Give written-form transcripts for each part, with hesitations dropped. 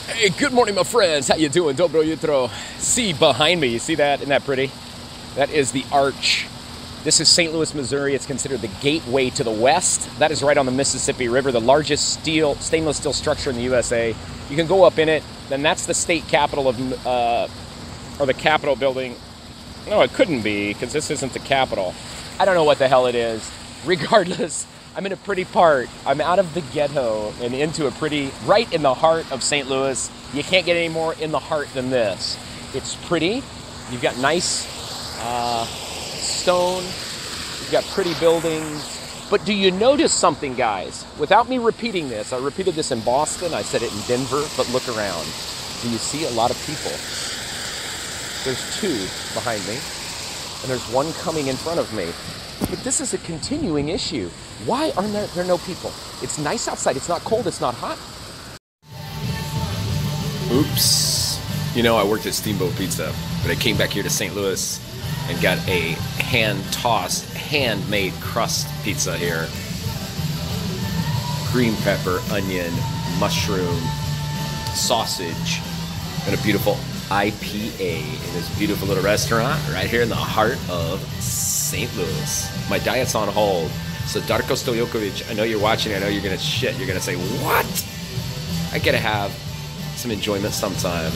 Hey, good morning, my friends. How you doing? Dobro jutro. See behind me, you see that? Isn't that pretty? That is the arch. This is St. Louis, Missouri. It's considered the gateway to the west. That is right on the Mississippi River, the largest stainless steel structure in the USA. You can go up in it. Then that's the state capitol of, or the Capitol building. No, it couldn't be, because this isn't the Capitol. I don't know what the hell it is. Regardless, I'm in a pretty part. I'm out of the ghetto and into a pretty, right in the heart of St. Louis. You can't get any more in the heart than this. It's pretty. You've got nice stone. You've got pretty buildings. But do you notice something, guys? Without me repeating this, I repeated this in Boston, I said it in Denver, but look around. Do you see a lot of people? There's two behind me, and there's one coming in front of me. But this is a continuing issue. Why are there no people? It's nice outside. It's not cold. It's not hot. Oops. You know, I worked at Steamboat Pizza, but I came back here to St. Louis and got a hand-tossed, handmade crust pizza here. Green pepper, onion, mushroom, sausage, and a beautiful IPA in this beautiful little restaurant right here in the heart of St. Louis. My diet's on hold, so Darko Stojakovic, I know you're watching, I know you're gonna shit, you're gonna say, what? I gotta have some enjoyment sometime.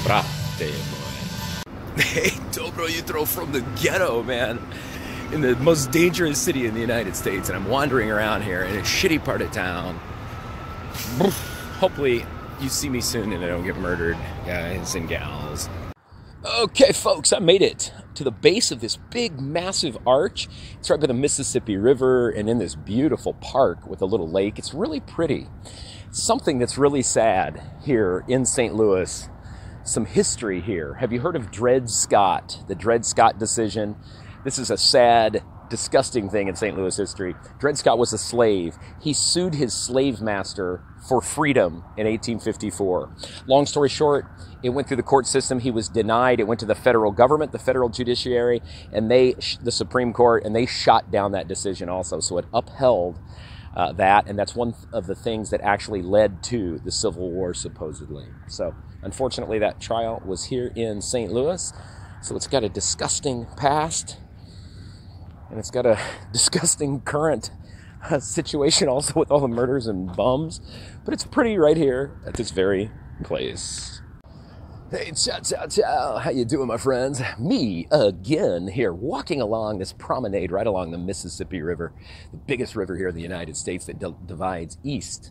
Brate, boy. Hey, Dobro jutro from the ghetto, man. In the most dangerous city in the United States, and I'm wandering around here in a shitty part of town. Hopefully, you see me soon and I don't get murdered, guys and gals. Okay, folks, I made it to the base of this big, massive arch. It's right by the Mississippi River and in this beautiful park with a little lake. It's really pretty. Something that's really sad here in St. Louis, some history here. Have you heard of Dred Scott, the Dred Scott decision? This is a sad, disgusting thing in St. Louis history. Dred Scott was a slave. He sued his slave master for freedom in 1854. Long story short, it went through the court system. He was denied. It went to the federal government, the federal judiciary, and the Supreme Court, and they shot down that decision also. So it upheld that, and that's one of the things that actually led to the Civil War, supposedly. So unfortunately, that trial was here in St. Louis. So it's got a disgusting past, and it's got a disgusting current situation also with all the murders and bums. But it's pretty right here at this very place. Hey, ciao, ciao, ciao. How you doing, my friends? Me again here, walking along this promenade right along the Mississippi River, the biggest river here in the United States that divides east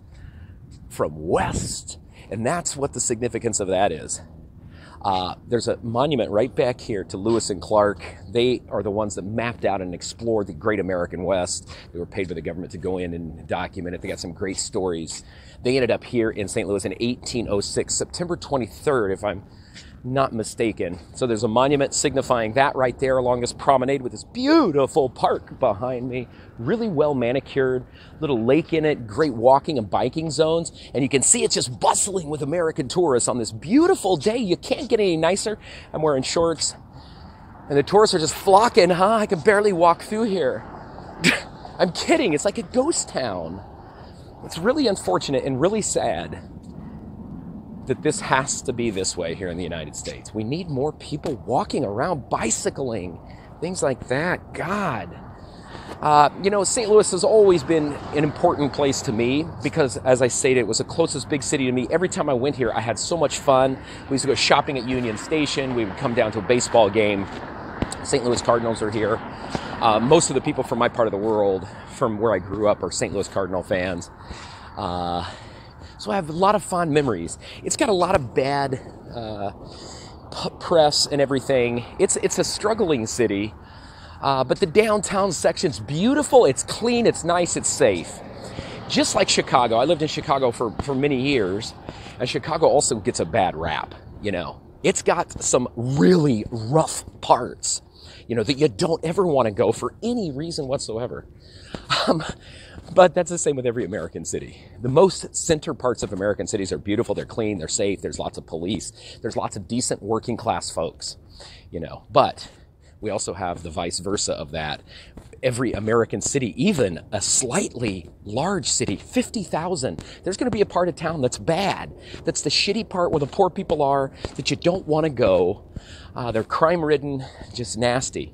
from west. And that's what the significance of that is. There's a monument right back here to Lewis and Clark. They are the ones that mapped out and explored the great American West. They were paid by the government to go in and document it. They got some great stories. They ended up here in St. Louis in 1806, September 23rd, if I'm not mistaken. So there's a monument signifying that right there along this promenade with this beautiful park behind me. Really well manicured, little lake in it, great walking and biking zones. And you can see it's just bustling with American tourists on this beautiful day. You can't get any nicer. I'm wearing shorts and the tourists are just flocking, huh? I can barely walk through here. I'm kidding, it's like a ghost town. It's really unfortunate and really sad that this has to be this way here in the United States. We need more people walking around, bicycling, things like that. God. You know, St. Louis has always been an important place to me because, as I stated, it was the closest big city to me. Every time I went here, I had so much fun. We used to go shopping at Union Station. We would come down to a baseball game. St. Louis Cardinals are here. Most of the people from my part of the world, from where I grew up, are St. Louis Cardinal fans. So I have a lot of fond memories. It's got a lot of bad press and everything. It's a struggling city, but the downtown section's beautiful. It's clean. It's nice. It's safe. Just like Chicago. I lived in Chicago for many years, and Chicago also gets a bad rap, you know. It's got some really rough parts, you know, that you don't ever want to go for any reason whatsoever. But that's the same with every American city. The most center parts of American cities are beautiful, they're clean, they're safe, there's lots of police, there's lots of decent working class folks, you know. But we also have the vice versa of that. every American city, even a slightly large city, 50,000, there's going to be a part of town that's bad. That's the shitty part where the poor people are, that you don't want to go. They're crime-ridden, just nasty.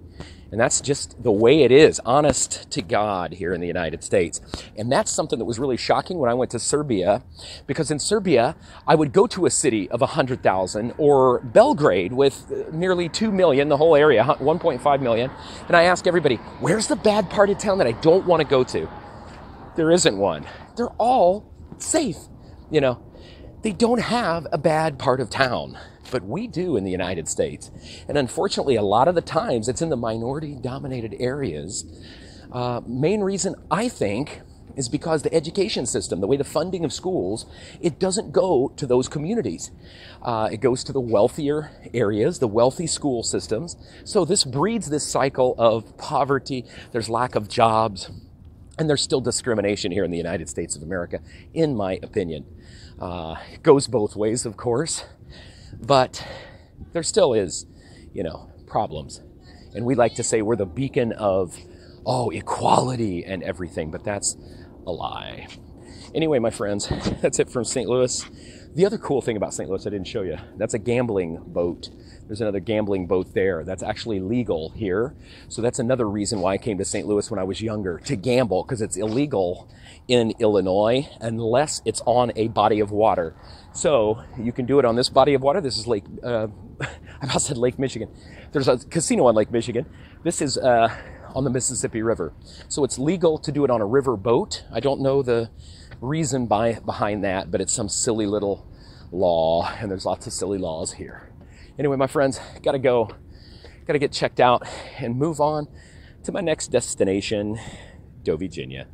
And that's just the way it is, honest to God, here in the United States. And that's something that was really shocking when I went to Serbia, because in Serbia, I would go to a city of 100,000, or Belgrade with nearly 2 million, the whole area, 1.5 million, and I ask everybody, where's the bad part of town that I don't want to go to? There isn't one. They're all safe, you know. They don't have a bad part of town, but we do in the United States. And unfortunately, a lot of the times, it's in the minority-dominated areas. Main reason, I think, is because the education system, the way the funding of schools, it doesn't go to those communities. It goes to the wealthier areas, the wealthy school systems. So this breeds this cycle of poverty. There's lack of jobs. And there's still discrimination here in the United States of America, in my opinion. It goes both ways, of course, but there still is, you know, problems. And we like to say we're the beacon of, equality and everything, but that's a lie. Anyway, my friends, that's it from St. Louis. The other cool thing about St. Louis I didn't show you, that's a gambling boat. There's another gambling boat there. That's actually legal here. So that's another reason why I came to St. Louis when I was younger, to gamble, because it's illegal in Illinois unless it's on a body of water. So you can do it on this body of water. This is Lake, I about said Lake Michigan. There's a casino on Lake Michigan. This is on the Mississippi River. So it's legal to do it on a river boat. I don't know the reason behind that, but it's some silly little law, and there's lots of silly laws here. Anyway, my friends, gotta go. Gotta get checked out and move on to my next destination, Virginia.